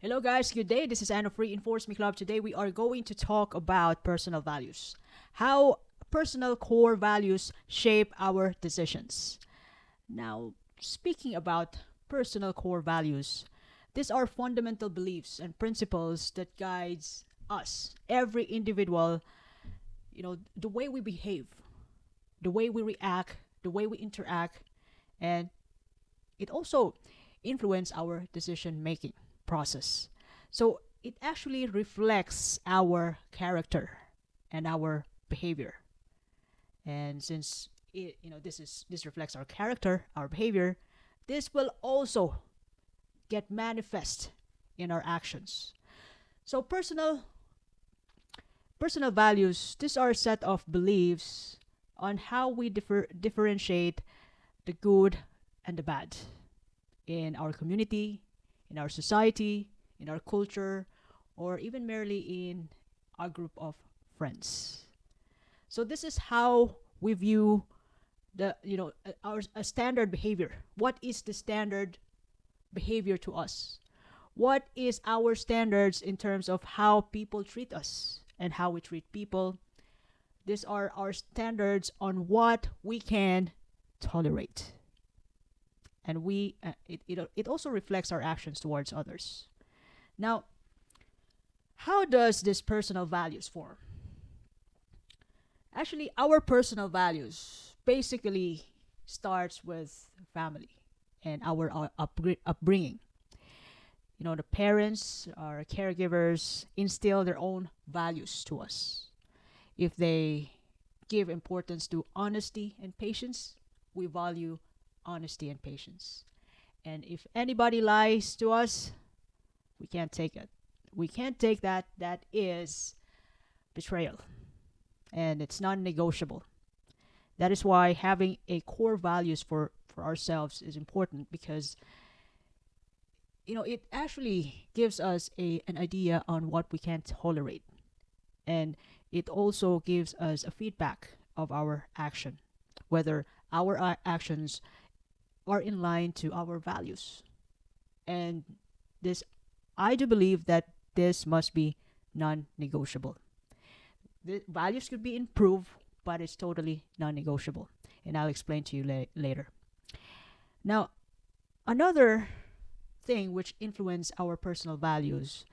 Hello, guys. Good day. This is Anna Free Enforce Me Club. Today, we are going to talk about personal values. How personal core values shape our decisions. Now, speaking about personal core values, these are fundamental beliefs and principles that guides us, every individual, the way we behave, the way we react, the way we interact, and it also influence our decision making process. So it actually reflects our character and our behavior. And since this reflects our character, our behavior, this will also get manifest in our actions. So personal values, these are a set of beliefs on how we differentiate the good and the bad in our community, in our society, in our culture, or even merely in our group of friends. So this is how we view our a standard behavior. What is the standard behavior to us? What is our standards in terms of how people treat us and how we treat people? These are our standards on what we can tolerate, and it also reflects our actions towards others. Now, how does this personal values form? Actually, our personal values basically starts with family and our upbringing. The parents, our caregivers, instill their own values to us. If they give importance to honesty and patience, we value honesty and patience. And if anybody lies to us, we can't take it. We can't take that. That is betrayal. And it's non negotiable. That is why having a core values for ourselves is important, because it actually gives us an idea on what we can tolerate, and it also gives us a feedback of our action, whether our actions are in line to our values. And this, I do believe that this must be non-negotiable. The values could be improved, but it's totally non-negotiable, and I'll explain to you later. Now, another thing which influence our personal values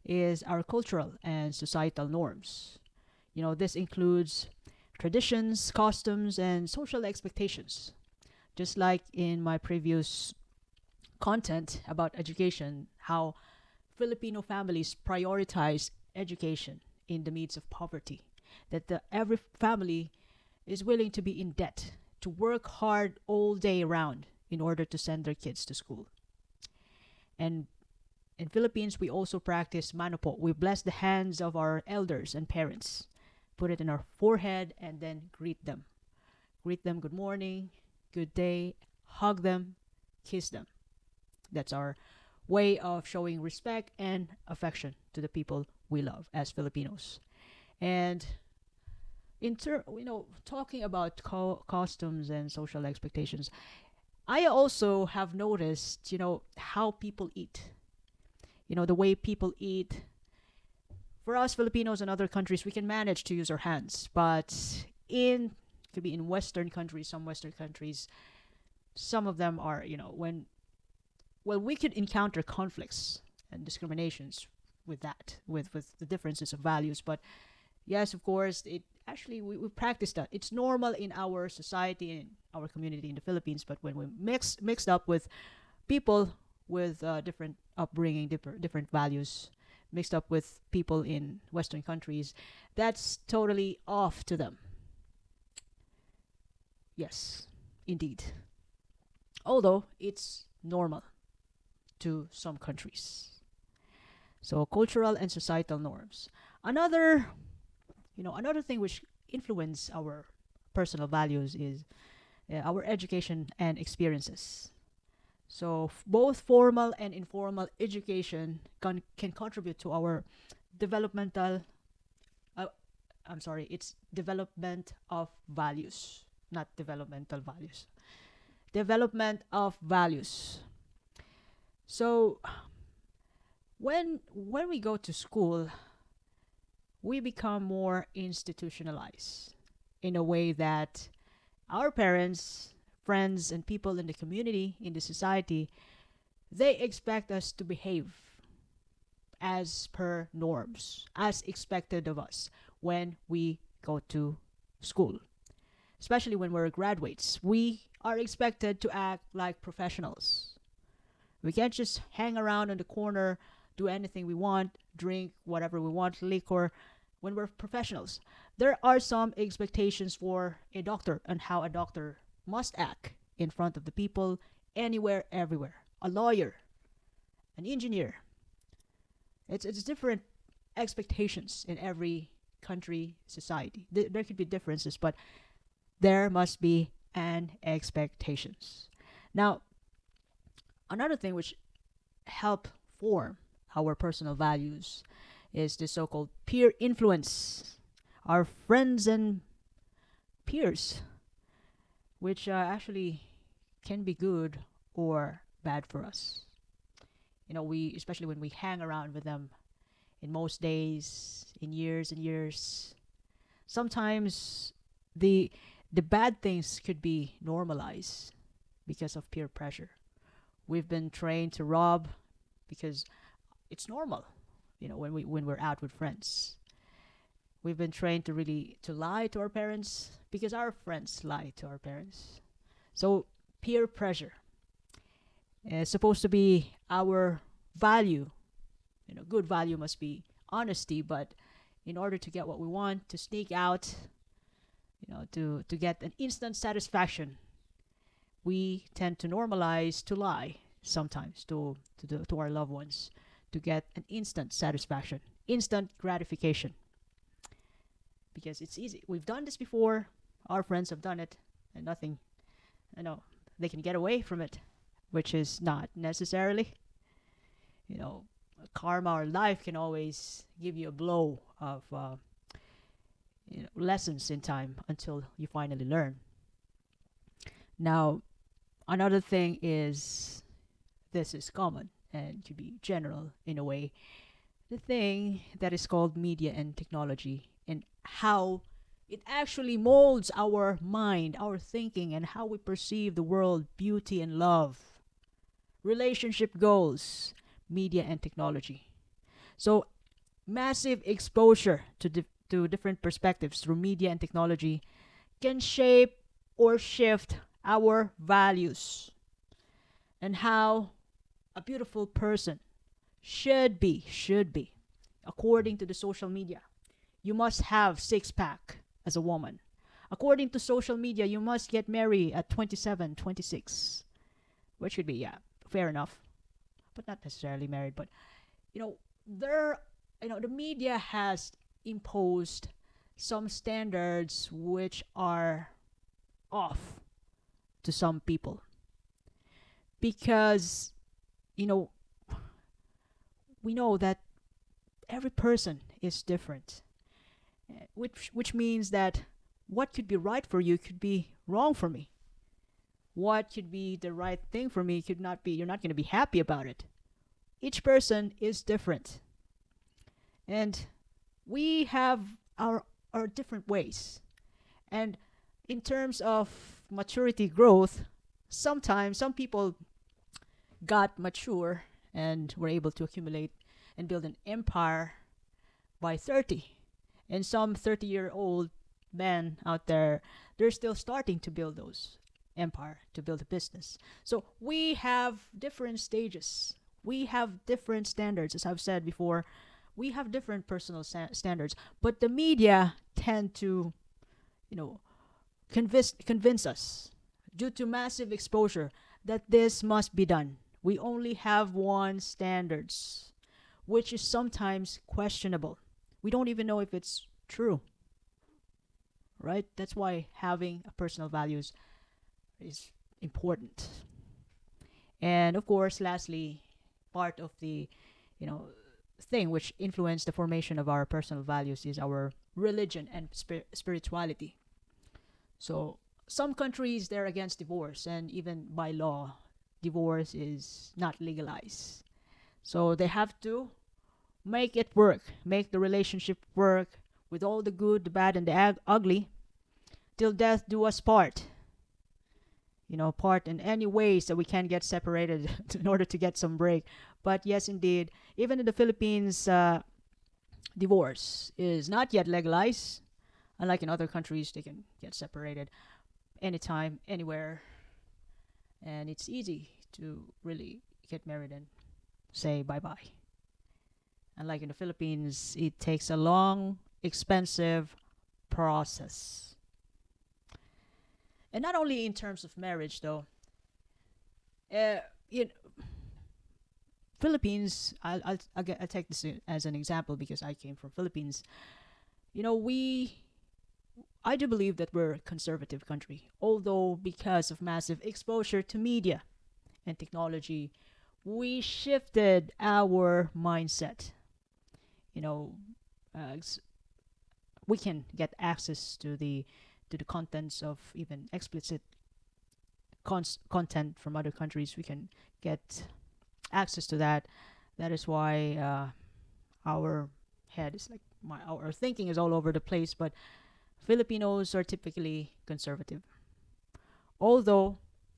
is our cultural and societal norms. This includes traditions, customs, and social expectations. Just like in my previous content about education, how Filipino families prioritize education in the midst of poverty. That every family is willing to be in debt, to work hard all day around in order to send their kids to school. And in Philippines, we also practice manopo. We bless the hands of our elders and parents, put it in our forehead, and then greet them. Greet them good morning, good day, hug them, kiss them. That's our way of showing respect and affection to the people we love as Filipinos. And talking about costumes and social expectations, I also have noticed, how people eat. The way people eat. For us Filipinos and other countries, we can manage to use our hands, but could be in Western countries, some Western countries, some of them are, we could encounter conflicts and discriminations with that, with the differences of values. But yes, of course, it actually we practice that. It's normal in our society and our community in the Philippines. But when we mixed up with people with different upbringing, different values, mixed up with people in Western countries, that's totally off to them. Yes, indeed. Although it's normal to some countries. So cultural and societal norms. Another thing which influence our personal values is our education and experiences. So both formal and informal education can contribute to our developmental. Uh, I'm sorry, it's development of values, not developmental values. Development of values. So when we go to school, we become more institutionalized in a way that our parents, friends, and people in the community, in the society, they expect us to behave as per norms, as expected of us when we go to school. Especially when we're graduates, we are expected to act like professionals. We can't just hang around in the corner, do anything we want, drink whatever we want, liquor, when we're professionals. There are some expectations for a doctor and how a doctor must act in front of the people, anywhere, everywhere. A lawyer, an engineer. It's different expectations in every country, society. There could be differences, but there must be an expectations. Now, another thing which help form our personal values is the so-called peer influence. Our friends and peers, which actually can be good or bad for us. We especially when we hang around with them in most days, in years and years. Sometimes the the bad things could be normalized because of peer pressure. We've been trained to rob because it's normal, when we're out with friends. We've been trained to really to lie to our parents because our friends lie to our parents. So peer pressure is supposed to be our value. Good value must be honesty, but in order to get what we want, to sneak out, to get an instant satisfaction, we tend to normalize to lie sometimes to our loved ones to get an instant satisfaction, instant gratification. Because it's easy. We've done this before. Our friends have done it, and nothing. They can get away from it, which is not necessarily. You know, Karma or life can always give you a blow of lessons in time until you finally learn. Now, another thing is this is common and to be general in a way. The thing that is called media and technology and how it actually molds our mind, our thinking, and how we perceive the world, beauty, and love, relationship goals, media and technology. So, massive exposure to different perspectives through media and technology can shape or shift our values and how a beautiful person should be according to the social media. You must have six pack as a woman. According to social media, you must get married at 27, 26. Which should be, yeah, fair enough. But not necessarily married. But, there, the media has imposed some standards which are off to some people. Because, you know, we know that every person is different. Which means that what could be right for you could be wrong for me. What could be the right thing for me could not be. You're not going to be happy about it. Each person is different. And we have our different ways. And in terms of maturity growth, sometimes some people got mature and were able to accumulate and build an empire by 30. And some 30-year-old men out there, they're still starting to build those empire, to build a business. So we have different stages. We have different standards, as I've said before. We have different personal standards, but the media tend to, convince us due to massive exposure that this must be done. We only have one standards, which is sometimes questionable. We don't even know if it's true, right? That's why having a personal values is important. And of course, lastly, part of the, thing which influence the formation of our personal values is our religion and spirituality. So some countries they're against divorce, and even by law, divorce is not legalized. So they have to make it work, make the relationship work with all the good, the bad, and the ugly, till death do us part. Part in any ways that we can get separated in order to get some break. But yes, indeed, even in the Philippines, divorce is not yet legalized. Unlike in other countries, they can get separated anytime, anywhere, and it's easy to really get married and say bye bye. Unlike in the Philippines, it takes a long, expensive process. And not only in terms of marriage, though. Uh, in Philippines, I'll take this as an example because I came from Philippines. You know, I do believe that we're a conservative country, although because of massive exposure to media and technology, we shifted our mindset. You know, we can get access to the contents of even explicit content from other countries. We can get access to that. That is why our head is like our thinking is all over the place. But Filipinos are typically conservative, although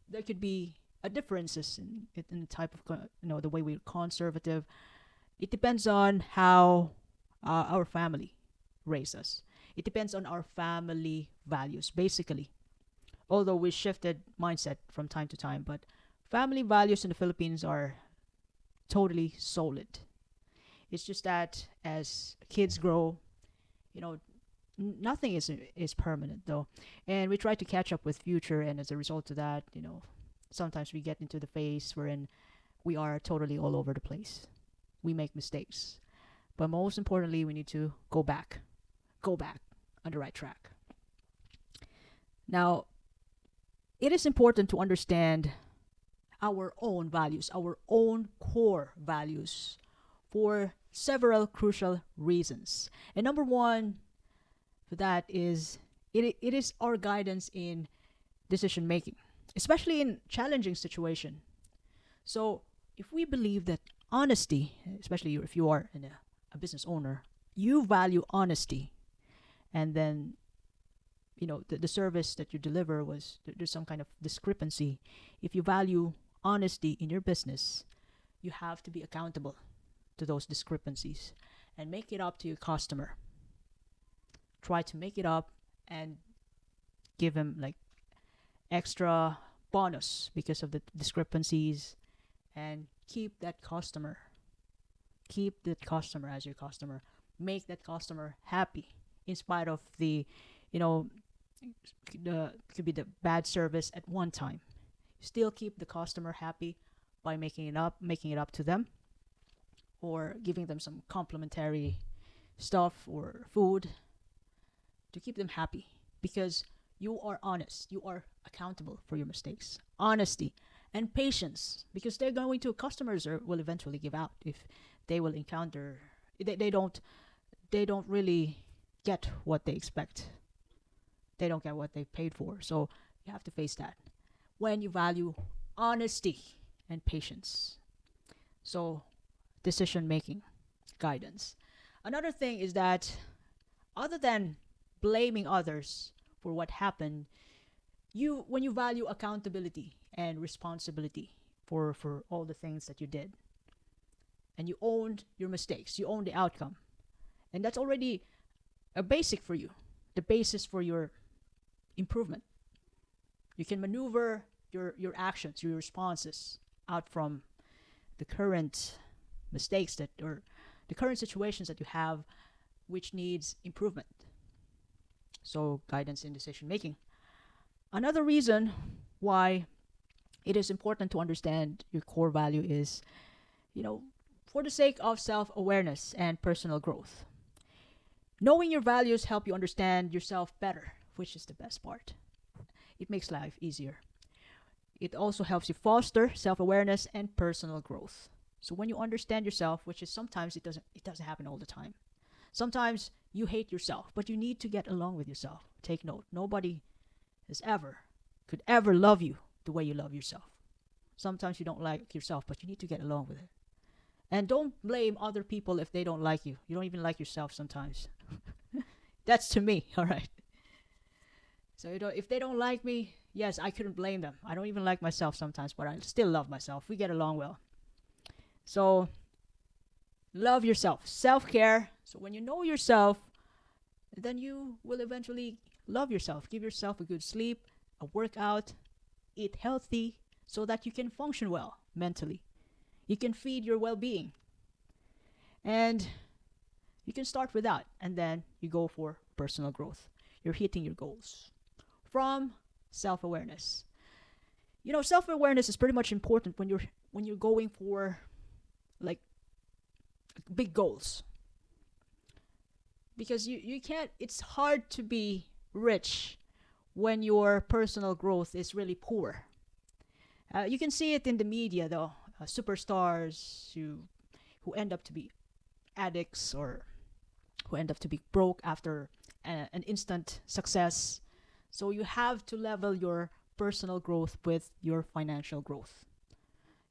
there could be a differences in the type of the way we're conservative. It depends on how our family raised us. It depends on our family values, basically. Although we shifted mindset from time to time, but family values in the Philippines are totally solid. It's just that as kids grow, you know, nothing is permanent though, and we try to catch up with future, and as a result of that, sometimes we get into the phase wherein we are totally all over the place. We make mistakes, but most importantly, we need to go back on the right track. Now, it is important to understand our own values, our own core values, for several crucial reasons. And number one for that is it is our guidance in decision making, especially in challenging situation. So if we believe that honesty, especially if you are a business owner, you value honesty, and then the service that you deliver was there's some kind of discrepancy. If you value honesty in your business, you have to be accountable to those discrepancies and make it up to your customer. Try to make it up and give him like extra bonus because of the discrepancies, and keep that customer. Keep that customer as your customer. Make that customer happy in spite of you know, could be the bad service at one time. Still keep the customer happy by making it up to them, or giving them some complimentary stuff or food to keep them happy, because you are honest. You are accountable for your mistakes. Honesty and patience, because customers will eventually give out if they will encounter they don't really get what they expect. They don't get what they paid for. So you have to face that when you value honesty and patience. So decision making, guidance. Another thing is that, other than blaming others for what happened, when you value accountability and responsibility for all the things that you did, and you owned your mistakes, you own the outcome, and that's already a basic for you, the basis for your improvement. You can maneuver your actions, your responses out from the current mistakes or the current situations that you have, which needs improvement. So guidance in decision making. Another reason why it is important to understand your core value is, for the sake of self-awareness and personal growth. Knowing your values help you understand yourself better, which is the best part. It makes life easier. It also helps you foster self-awareness and personal growth. So when you understand yourself, which is sometimes it doesn't happen all the time. Sometimes you hate yourself, but you need to get along with yourself. Take note, nobody could ever love you the way you love yourself. Sometimes you don't like yourself, but you need to get along with it. And don't blame other people if they don't like you. You don't even like yourself sometimes. That's to me, all right? So if they don't like me, yes, I couldn't blame them. I don't even like myself sometimes, but I still love myself. We get along well. So love yourself. Self-care. So when you know yourself, then you will eventually love yourself. Give yourself a good sleep, a workout, eat healthy so that you can function well mentally. You can feed your well-being. And you can start with that, and then you go for personal growth. You're hitting your goals from self-awareness. Self-awareness is pretty much important when you're going for like big goals, because you can't. It's hard to be rich when your personal growth is really poor. You can see it in the media, though. Superstars who end up to be addicts, or who end up to be broke after an instant success. So you have to level your personal growth with your financial growth.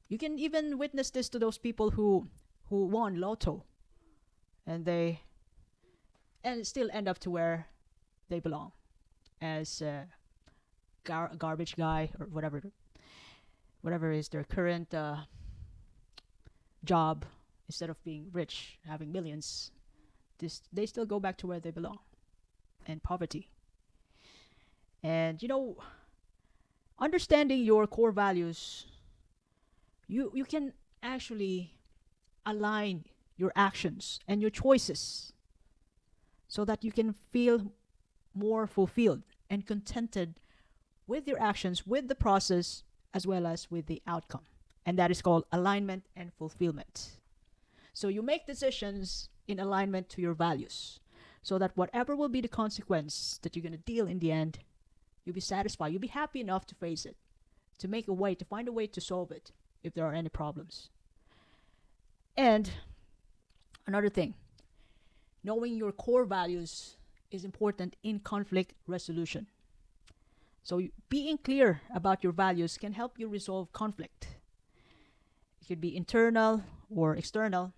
You can even witness this to those people who won lotto, and they and still end up to where they belong, as a garbage guy, or whatever is their current job. Instead of being rich, having millions, they still go back to where they belong, and poverty. And understanding your core values, you can actually align your actions and your choices so that you can feel more fulfilled and contented with your actions, with the process, as well as with the outcome. And that is called alignment and fulfillment. So you make decisions in alignment to your values, so that whatever will be the consequence that you're going to deal in the end, you'll be satisfied. You'll be happy enough to face it, to find a way to solve it if there are any problems. And another thing, knowing your core values is important in conflict resolution. So being clear about your values can help you resolve conflict. It could be internal or external.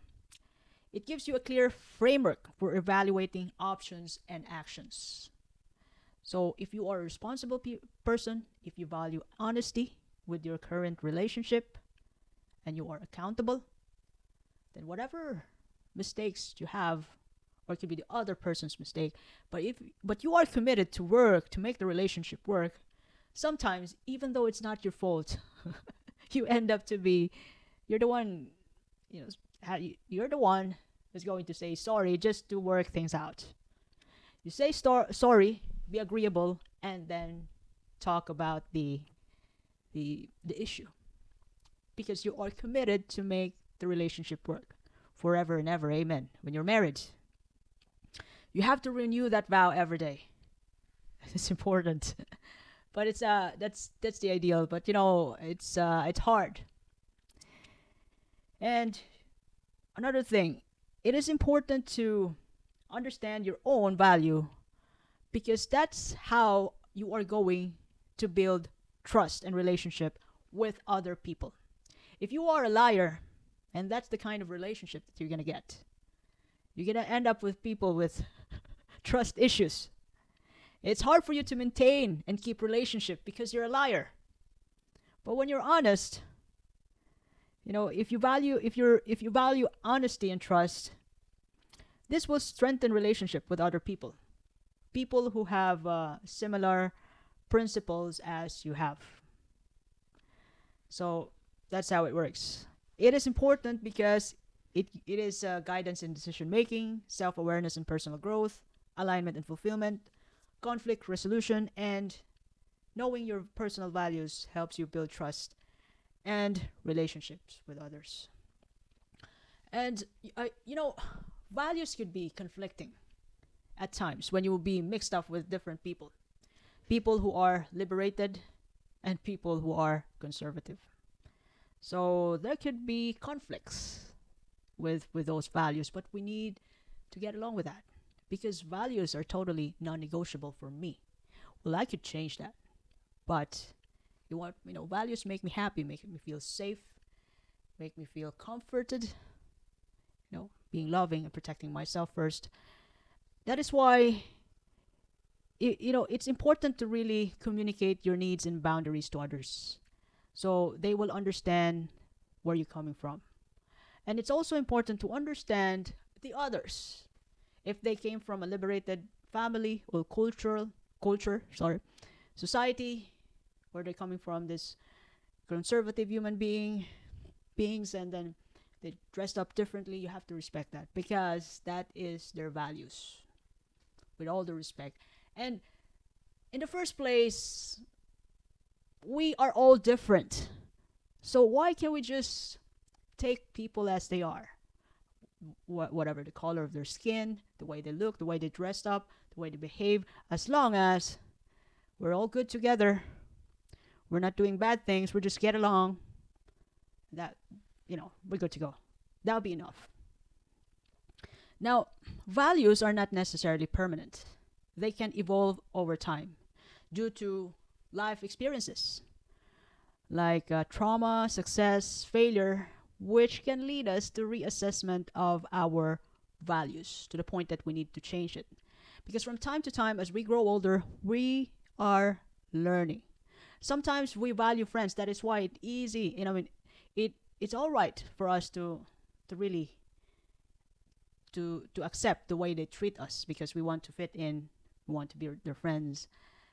It gives you a clear framework for evaluating options and actions. So if you are a responsible person, if you value honesty with your current relationship, and you are accountable, then whatever mistakes you have, or it could be the other person's mistake, but you are committed to work to make the relationship work, sometimes even though it's not your fault, you end up to be you're the one, you're the one who's going to say sorry just to work things out. You say sorry, be agreeable, and then talk about the issue, because you are committed to make the relationship work forever and ever. Amen. When you're married, you have to renew that vow every day. It's important. But it's that's the ideal, but it's hard. And another thing, it is important to understand your own value, because that's how you are going to build trust and relationship with other people. If you are a liar, and that's the kind of relationship that you're going to get, you're going to end up with people with trust issues. It's hard for you to maintain and keep relationship because you're a liar. But when you're honest, if you value honesty and trust, this will strengthen relationship with other people. People who have similar principles as you have. So that's how it works. It is important because it is guidance in decision making, self-awareness and personal growth, alignment and fulfillment, conflict resolution, and knowing your personal values helps you build trust and relationships with others. And values could be conflicting at times when you will be mixed up with different people. People who are liberated and people who are conservative. So there could be conflicts with those values, but we need to get along with that, because values are totally non-negotiable for me. Well, I could change that, but Values make me happy, make me feel safe, make me feel comforted, being loving and protecting myself first. That is why it's important to really communicate your needs and boundaries to others so they will understand where you're coming from. And it's also important to understand the others. If they came from a liberated family or culture, sorry, society, where they're coming from, this conservative beings, and then they dressed up differently, you have to respect that because that is their values, with all the respect. And in the first place, we are all different. So why can't we just take people as they are? Whatever the color of their skin, the way they look, the way they dressed up, the way they behave, as long as we're all good together, we're not doing bad things, we just get along, that, we're good to go. That'll be enough. Now, values are not necessarily permanent. They can evolve over time due to life experiences like trauma, success, failure, which can lead us to reassessment of our values to the point that we need to change it. Because from time to time, as we grow older, we are learning. Sometimes we value friends. That is why it's easy. It's all right for us to really to accept the way they treat us because we want to fit in, we want to be their friends,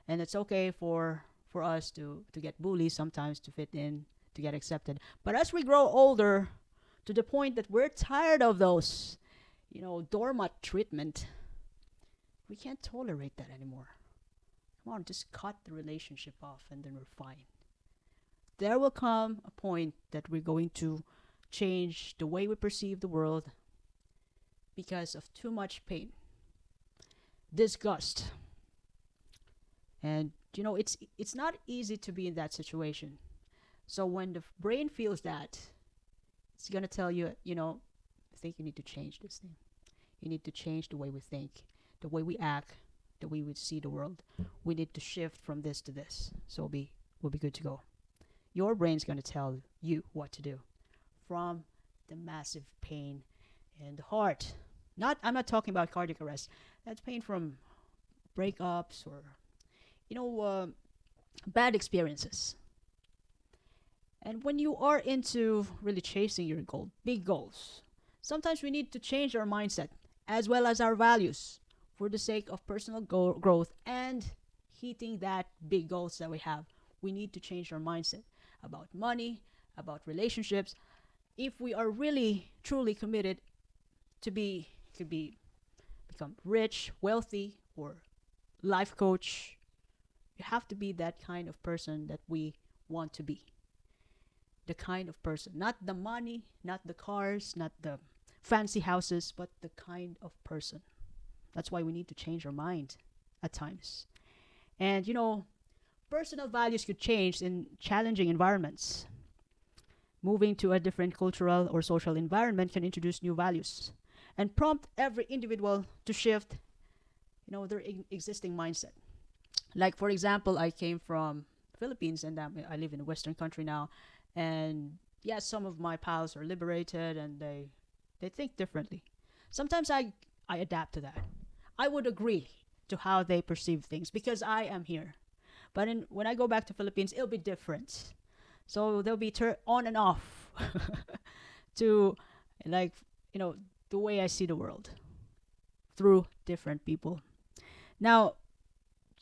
and it's okay for us to get bullied sometimes to fit in, to get accepted. But as we grow older, to the point that we're tired of those, doormat treatment, we can't tolerate that anymore. Come on, just cut the relationship off and then we're fine. There will come a point that we're going to change the way we perceive the world because of too much pain, disgust. And it's not easy to be in that situation. So when the brain feels that, it's going to tell you, I think you need to change this thing. You need to change the way we think, the way we act, the way we see the world. We need to shift from this to this. So we'll be good to go. Your brain's going to tell you what to do from the massive pain in the heart. I'm not talking about cardiac arrest. That's pain from breakups or bad experiences. And when you are into really chasing your goal, big goals, sometimes we need to change our mindset as well as our values for the sake of personal growth and hitting that big goals that we have. We need to change our mindset about money, about relationships. If we are really truly committed to become rich, wealthy, or life coach, you have to be that kind of person that we want to be. The kind of person, not the money, not the cars, not the fancy houses, but the kind of person. That's why we need to change our mind at times. And personal values could change in challenging environments. Moving to a different cultural or social environment can introduce new values and prompt every individual to shift, their existing mindset. Like, for example, I came from Philippines and I live in a Western country now. And yes, some of my pals are liberated and they think differently. Sometimes I adapt to that. I would agree to how they perceive things because I am here. But when I go back to Philippines, it'll be different. So they'll be on and off to the way I see the world through different people. Now,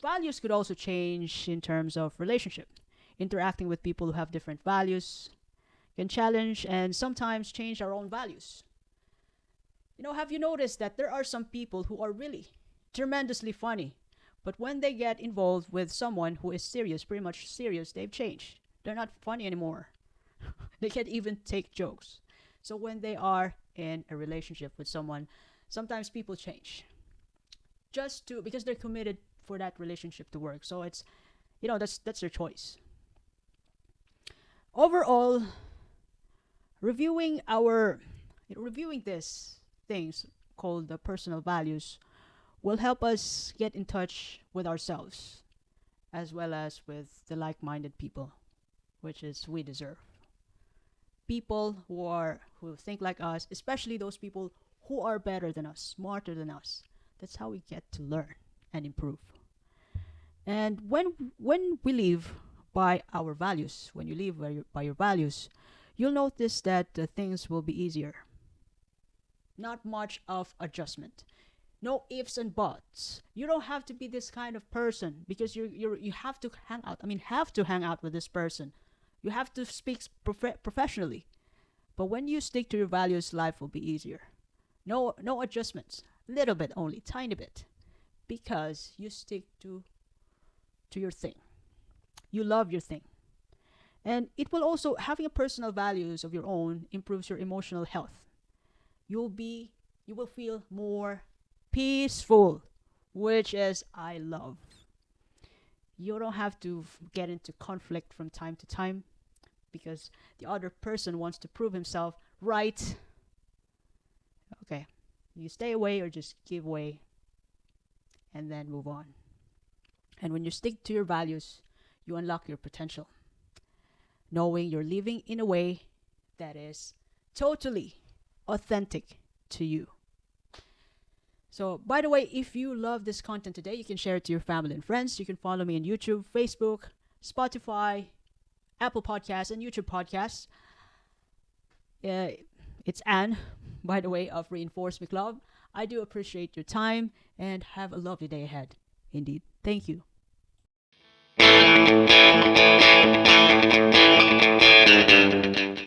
values could also change in terms of relationship. Interacting with people who have different values can challenge and sometimes change our own values. Have you noticed that there are some people who are really tremendously funny, but when they get involved with someone who is serious, pretty much serious, they've changed. They're not funny anymore. They can't even take jokes. So when they are in a relationship with someone, sometimes people change. Because they're committed for that relationship to work. So it's that's their choice. Overall, reviewing these things called the personal values will help us get in touch with ourselves as well as with the like-minded people which is we deserve. People who think like us, especially those people who are better than us, smarter than us. That's how we get to learn and improve. And when we live by our values, when you live by your values, you'll notice that things will be easier. Not much of adjustment. No ifs and buts. You don't have to be this kind of person because you have to hang out. I mean, have to hang out with this person. You have to speak professionally. But when you stick to your values, life will be easier. No adjustments. Little bit only, tiny bit, because you stick to your thing. You love your thing. And it will also having a personal values of your own improves your emotional health. You will feel more peaceful, which is I love. You don't have to get into conflict from time to time because the other person wants to prove himself right. Okay, you stay away or just give way and then move on. And when you stick to your values, you unlock your potential, knowing you're living in a way that is totally authentic to you. So, by the way, if you love this content today, you can share it to your family and friends. You can follow me on YouTube, Facebook, Spotify, Apple Podcasts, and YouTube Podcasts. It's Anne, by the way, of Reinforce McLove. I do appreciate your time and have a lovely day ahead. Indeed. Thank you.